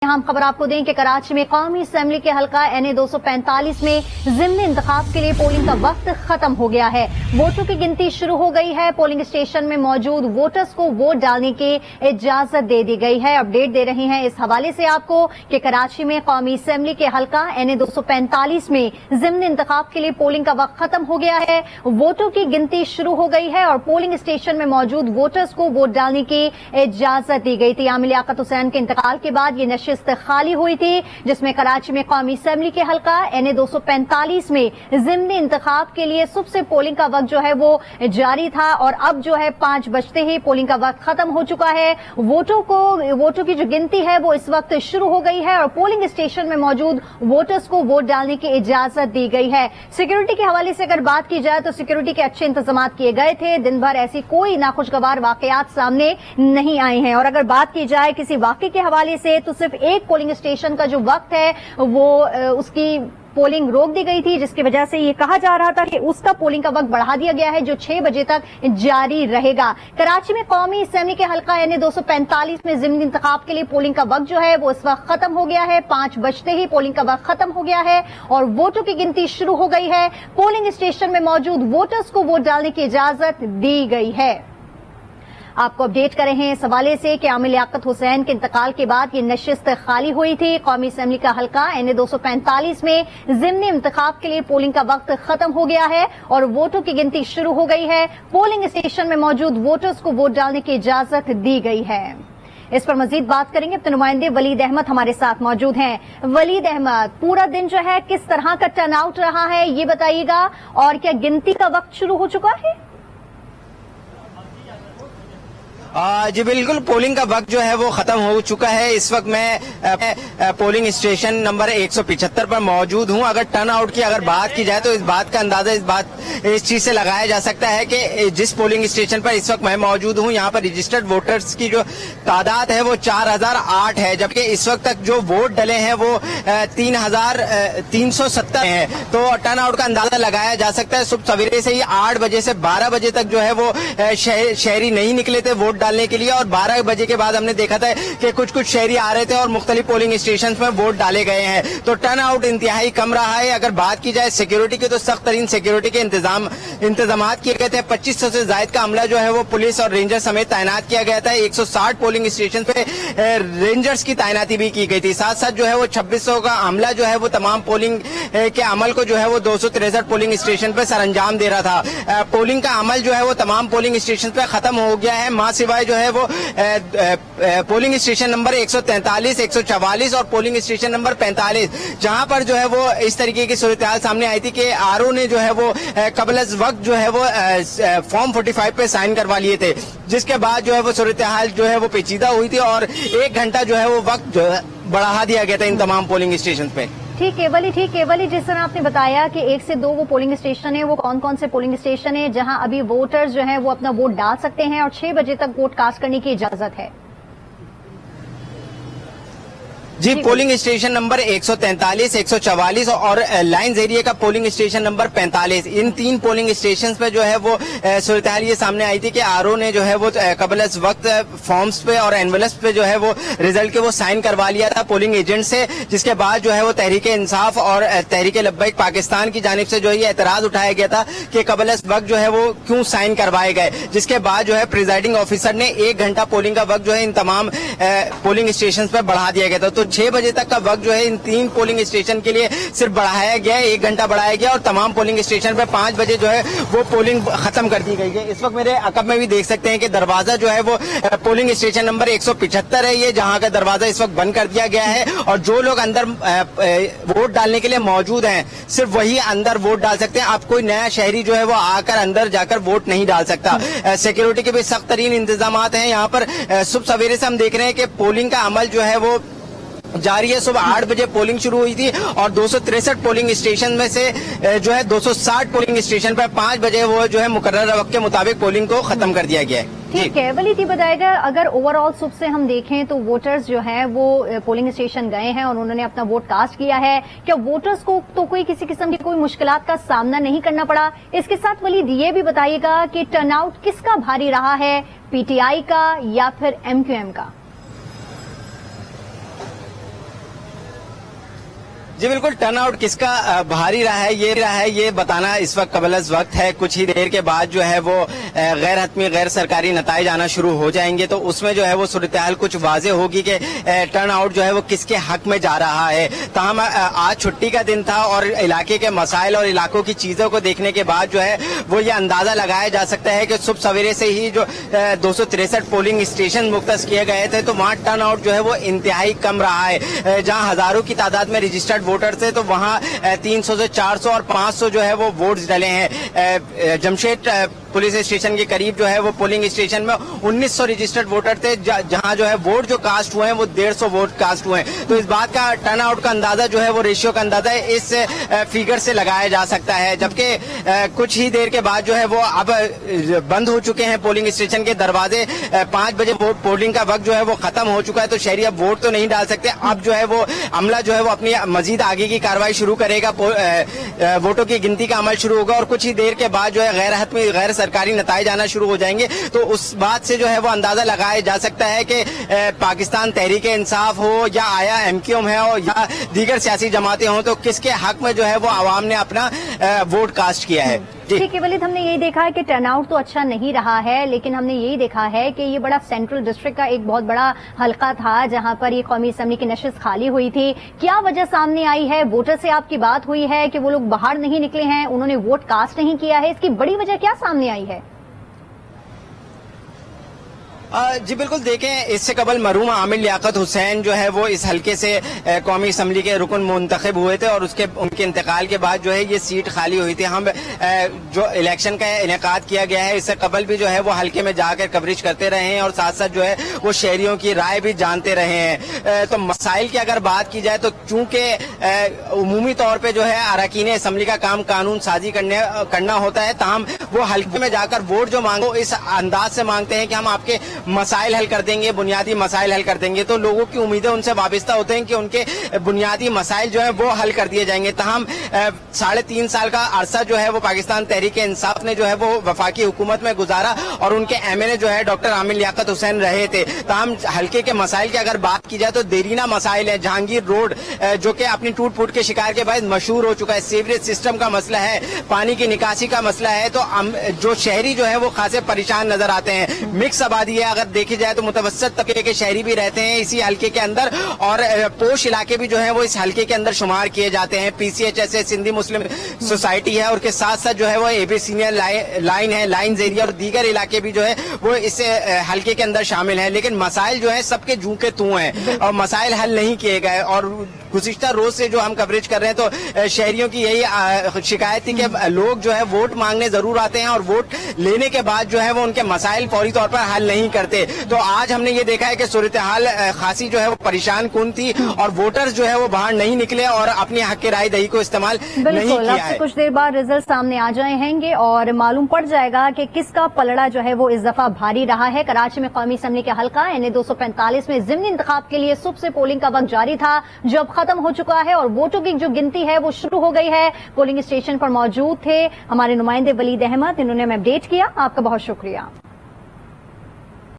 हम खबर आपको दें कि कराची में कौमी असेंबली के हल्का NA 245 में ज़िमनी इंतखाब के लिए पोलिंग का वक्त खत्म हो गया है। वोटों की गिनती शुरू हो गई है। पोलिंग स्टेशन में मौजूद वोटर्स को वोट डालने की इजाजत दे दी गई है। अपडेट दे रहे हैं इस हवाले से आपको कि कराची में कौमी असेंबली के हल्का NA 245 में ज़िमनी इंतखाब के लिए पोलिंग का वक्त खत्म हो गया है। वोटों की गिनती शुरू हो गई है और पोलिंग स्टेशन में मौजूद वोटर्स को वोट डालने की इजाजत दी गई थी। आमिर लियाकत हुसैन के इंतकाल के बाद ये नशिस्त खाली हुई थी, जिसमें कराची में कौमी असेंबली के हल्का NA 245 में ज़िमनी इंतखाब के लिए सुबह से पोलिंग का वक्त जो है वो जारी था और अब जो है 5 बजते ही पोलिंग का वक्त खत्म हो चुका है। वोटों की जो गिनती है वो इस वक्त शुरू हो गई है और पोलिंग स्टेशन में मौजूद वोटर्स को वोट डालने की इजाजत दी गई है। सिक्योरिटी के हवाले से अगर बात की जाए तो सिक्योरिटी के अच्छे इंतजाम किए गए थे। दिन भर ऐसी कोई नाखुशगवार वाकयात सामने नहीं आए हैं और अगर बात की जाए किसी वाकये के हवाले से तो सिर्फ एक पोलिंग स्टेशन का जो वक्त है वो उसकी पोलिंग रोक दी गई थी, जिसकी वजह से ये कहा जा रहा था कि उसका पोलिंग का वक्त बढ़ा दिया गया है जो 6 बजे तक जारी रहेगा। कराची में कौमी असेंबली के हल्का NA 245 में ज़िमनी इंतखाब के लिए पोलिंग का वक्त जो है वो इस वक्त खत्म हो गया है। 5 बजते ही पोलिंग का वक्त खत्म हो गया है और वोटों की गिनती शुरू हो गई है। पोलिंग स्टेशन में मौजूद वोटर्स को वोट डालने की इजाजत दी गई है। आपको अपडेट कर रहे हैं इस हवाले से कि आमिर लियाकत हुसैन के इंतकाल के बाद ये नशिस्त खाली हुई थी। कौमी असेंबली का हल्का NA 245 में ज़िमनी इंतखाब के लिए पोलिंग का वक्त खत्म हो गया है और वोटों की गिनती शुरू हो गई है। पोलिंग स्टेशन में मौजूद वोटर्स को वोट डालने की इजाजत दी गई है। इस पर मजीद बात करेंगे। अपने नुमाइंदे वलीद अहमद हमारे साथ मौजूद हैं। वलीद अहमद, पूरा दिन जो है किस तरह का टर्नआउट रहा है ये बताइएगा और क्या गिनती का वक्त शुरू हो चुका है? जी बिल्कुल, पोलिंग का वक्त जो है वो खत्म हो चुका है। इस वक्त मैं पोलिंग स्टेशन नंबर 175 पर मौजूद हूं। अगर टर्न आउट की अगर बात की जाए तो इस बात का अंदाजा इस चीज से लगाया जा सकता है कि जिस पोलिंग स्टेशन पर इस वक्त मैं मौजूद हूं यहाँ पर रजिस्टर्ड वोटर्स की जो तादाद है वो 4008 है, जबकि इस वक्त तक जो वोट डले हैं वो 3370 है। तो टर्न आउट का अंदाजा लगाया जा सकता है। सुबह सवेरे से ही 8 बजे से 12 बजे तक जो है वो शहरी नहीं निकले थे वोट डालने के लिए और 12 बजे के बाद हमने देखा था कि कुछ शहरी आ रहे थे और मुख्तलिफ पोलिंग स्टेशन में वोट डाले गए हैं। तो टर्न आउट इंतहाई कम रहा है। अगर बात की जाए सिक्योरिटी की तो सख्त तरीन सिक्योरिटी के इंतजाम किए गए थे। 2500 से ज्यादा का अमला जो है वो पुलिस और रेंजर समेत तैनात किया गया था। 160 पोलिंग स्टेशन पे रेंजर्स की तैनाती भी की गई थी। साथ साथ जो है वो 2600 का अमला जो है वो तमाम पोलिंग के अमल को जो है वो 263 पोलिंग स्टेशन पे सर अंजाम दे रहा था। पोलिंग का अमल जो है वो तमाम पोलिंग स्टेशन पे खत्म हो गया है। मां सिवाय जो है वो पोलिंग स्टेशन नंबर 143, 144 और पोलिंग स्टेशन नंबर 45, जहां पर जो है वो इस तरीके की सूरत हाल सामने आई थी कि आरओ ने जो है वो कबल वक्त जो है वो फॉर्म 45 पे साइन करवा लिए थे, जिसके बाद जो है वो सूरत हाल जो है वो पेचीदा हुई थी और 1 घंटा जो है वो वक्त जो है बढ़ा दिया गया था इन तमाम पोलिंग स्टेशन पे। ठीक है वली, जिस तरह आपने बताया कि 1 से 2 वो पोलिंग स्टेशन है, वो कौन कौन से पोलिंग स्टेशन है जहां अभी वोटर्स जो है वो अपना वोट डाल सकते हैं और 6 बजे तक वोट कास्ट करने की इजाजत है? जी, पोलिंग स्टेशन नंबर 143, 144 और लाइन्स एरिया का पोलिंग स्टेशन नंबर 45, इन 3 पोलिंग स्टेशन पे जो है वो सूरत हाल ये सामने आई थी कि आरओ ने जो है वो कबल वक्त फॉर्म्स पे और एनवेलप्स पे जो है वो रिजल्ट के वो साइन करवा लिया था पोलिंग एजेंट से, जिसके बाद जो है वो तहरीक इंसाफ और तहरीक लब्बैक पाकिस्तान की जानिब से जो है ये एतराज उठाया गया था कि कबल वक्त जो है वो क्यों साइन करवाए गए, जिसके बाद जो है प्रिजाइडिंग ऑफिसर ने 1 घंटा पोलिंग का वक्त जो है इन तमाम पोलिंग स्टेशन पे बढ़ा दिया गया था। तो 6 बजे तक का वक्त जो है इन 3 पोलिंग स्टेशन के लिए सिर्फ बढ़ाया गया है, 1 घंटा बढ़ाया गया और तमाम पोलिंग स्टेशन पर 5 बजे जो है वो पोलिंग खत्म कर दी गई है। इस वक्त मेरे अकब में भी देख सकते हैं कि दरवाजा जो है वो पोलिंग स्टेशन नंबर 175 है, ये जहां का दरवाजा इस वक्त बंद कर दिया गया है और जो लोग अंदर वोट डालने के लिए मौजूद हैं सिर्फ वही अंदर वोट डाल सकते हैं। अब कोई नया शहरी जो है वो आकर अंदर जाकर वोट नहीं डाल सकता। सिक्योरिटी के भी सख्त तरीन इंतजाम हैं यहाँ पर। सुबह सवेरे से हम देख रहे हैं कि पोलिंग का अमल जो है वो जारी है। सुबह 8 बजे पोलिंग शुरू हुई थी और 263 पोलिंग स्टेशन में से जो है 260 पोलिंग स्टेशन पर 5 बजे वो जो है मुकर्रर वक्त के मुताबिक पोलिंग को खत्म कर दिया गया है। ठीक है वलीद, ये बताएगा अगर ओवरऑल सुबह से हम देखें तो वोटर्स जो हैं वो पोलिंग स्टेशन गए हैं और उन्होंने अपना वोट कास्ट किया है, क्या वोटर्स को तो कोई किसी किस्म की कोई मुश्किलात का सामना नहीं करना पड़ा? इसके साथ वलीद ये भी बताइएगा कि टर्नआउट किसका भारी रहा है, PTI का या फिर MQM का? جی بالکل، ٹرن آؤٹ کس کا بھاری رہا ہے یہ بتانا اس وقت قبل از وقت ہے. کچھ ہی دیر کے بعد جو ہے وہ غیر حتمی غیر سرکاری نتائج آنا شروع ہو جائیں گے، تو اس میں جو ہے وہ صورتحال کچھ واضح ہوگی کہ ٹرن آؤٹ جو ہے وہ کس کے حق میں جا رہا ہے. تاہم آج چھٹی کا دن تھا اور علاقے کے مسائل اور علاقوں کی چیزوں کو دیکھنے کے بعد جو ہے وہ یہ اندازہ لگایا جا سکتا ہے کہ صبح سویرے سے ہی جو 263 پولنگ اسٹیشن مختص کیے گئے تھے تو وہاں ٹرن آؤٹ جو ہے وہ انتہائی کم رہا ہے. جہاں ہزاروں کی تعداد میں رجسٹرڈ ووٹر تھے تو وہاں 300 سے 400 اور 500 جو ہے وہ ووٹس ڈلے ہیں. جمشید پولیس اسٹیشن کے قریب جو ہے وہ پولنگ اسٹیشن میں 1900 رجسٹرڈ ووٹر تھے، جہاں جو ہے ووٹ جو کاسٹ ہوئے ہیں وہ 150 ووٹ کاسٹ ہوئے ہیں. تو اس بات کا ٹرن آؤٹ کا اندازہ جو ہے وہ ریشیو کا اندازہ اس فیگر سے لگایا جا سکتا ہے. جبکہ کچھ ہی دیر کے بعد جو ہے وہ اب بند ہو چکے ہیں پولنگ اسٹیشن کے دروازے. 5 بجے پولنگ کا وقت جو ہے وہ ختم ہو چکا ہے، تو شہری اب ووٹ تو نہیں ڈال سکتے. اب جو ہے وہ عملہ جو ہے وہ اپنی مزید آگے کی کارروائی شروع کرے گا، ووٹوں کی گنتی کا عمل شروع ہوگا اور کچھ ہی دیر کے بعد جو ہے غیر حتمی غیر سرکاری نتائج آنا شروع ہو جائیں گے. تو اس بات سے جو ہے وہ اندازہ لگایا جا سکتا ہے کہ پاکستان تحریک انصاف ہو یا آیا MQM ہے یا دیگر سیاسی جماعتیں ہوں تو کس کے حق میں جو ہے وہ عوام نے اپنا ووٹ کاسٹ کیا ہے. ٹھیک ہے ولید، ہم نے یہی دیکھا ہے کہ ٹرن آؤٹ تو اچھا نہیں رہا ہے، لیکن ہم نے یہی دیکھا ہے کہ یہ بڑا سینٹرل ڈسٹرکٹ کا ایک بہت بڑا حلقہ تھا جہاں پر یہ قومی اسمبلی کی نشست خالی ہوئی تھی. کیا وجہ سامنے آئی ہے؟ ووٹر سے آپ کی بات ہوئی ہے کہ وہ لوگ باہر نہیں نکلے ہیں، انہوں نے ووٹ کاسٹ نہیں کیا ہے، اس کی بڑی وجہ کیا سامنے آئی ہے؟ جی بالکل، دیکھیں اس سے قبل مرحوم عامر لیاقت حسین جو ہے وہ اس حلقے سے قومی اسمبلی کے رکن منتخب ہوئے تھے اور ان کے انتقال کے بعد جو ہے یہ سیٹ خالی ہوئی تھی. ہم جو الیکشن کا انعقاد کیا گیا ہے اس سے قبل بھی جو ہے وہ حلقے میں جا کر کوریج کرتے رہے ہیں اور ساتھ ساتھ جو ہے وہ شہریوں کی رائے بھی جانتے رہے ہیں. تو مسائل کی اگر بات کی جائے تو چونکہ عمومی طور پہ جو ہے اراکین اسمبلی کا کام قانون سازی کرنا ہوتا ہے، تاہم وہ حلقے میں جا کر ووٹ جو مانگو اس انداز سے مانگتے ہیں کہ ہم آپ کے مسائل حل کر دیں گے، بنیادی مسائل حل کر دیں گے. تو لوگوں کی امیدیں ان سے وابستہ ہوتے ہیں کہ ان کے بنیادی مسائل جو ہیں وہ حل کر دیے جائیں گے. تاہم 3.5 سال کا عرصہ جو ہے وہ پاکستان تحریک انصاف نے جو ہے وہ وفاقی حکومت میں گزارا اور ان کے MLA جو ہے ڈاکٹر عامر لیاقت حسین رہے تھے. تاہم حلقے کے مسائل کی اگر بات کی جائے تو دیرینہ مسائل ہیں. جہانگیر روڈ جو کہ اپنی ٹوٹ پھوٹ کے شکار کے باعث مشہور ہو چکا ہے، سیوریج سسٹم کا مسئلہ ہے، پانی کی نکاسی کا مسئلہ ہے. تو جو شہری جو ہے وہ خاصے پریشان نظر آتے ہیں. مکس آبادی ہے، اگر دیکھی جائے تو متوسط طبقے کے شہری بھی رہتے ہیں اسی حلقے کے اندر اور پوش علاقے بھی جو ہیں وہ اس حلقے کے اندر شمار کیے جاتے ہیں. PCHS ہے، سندھی مسلم سوسائٹی ہے اور کے ساتھ ساتھ جو ہے وہ AB سینئر لائن ہے، لائنز ایریا اور دیگر علاقے بھی جو ہے وہ اس حلقے کے اندر شامل ہیں. لیکن مسائل جو ہیں سب کے جوں کے توں ہیں اور مسائل حل نہیں کیے گئے. اور گزشتہ روز سے جو ہم کوریج کر رہے ہیں تو شہریوں کی یہی شکایت تھی کہ لوگ جو ہے ووٹ مانگنے ضرور آتے ہیں اور ووٹ لینے کے بعد جو ہے وہ ان کے مسائل فوری طور پر حل نہیں کرتے. تو آج ہم نے یہ دیکھا ہے کہ صورتحال خاصی جو ہے وہ پریشان کن تھی اور ووٹرز جو ہے وہ باہر نہیں نکلے اور اپنی حق رائے دہی کو استعمال نہیں کیا ہے. کچھ دیر بعد رزلٹ سامنے آ جائیں گے اور معلوم پڑ جائے گا کہ کس کا پلڑا جو ہے وہ اس دفعہ بھاری رہا ہے. کراچی میں قومی اسمبلی کے حلقہ NA 245 میں ضمنی انتخاب کے لیے صبح سے پولنگ کا وقت جاری تھا جو اب ختم ہو چکا ہے اور ووٹوں کی جو گنتی ہے وہ شروع ہو گئی ہے. پولنگ اسٹیشن پر موجود تھے ہمارے نمائندے ولید احمد، انہوں نے ہمیں اپڈیٹ کیا. آپ کا بہت شکریہ.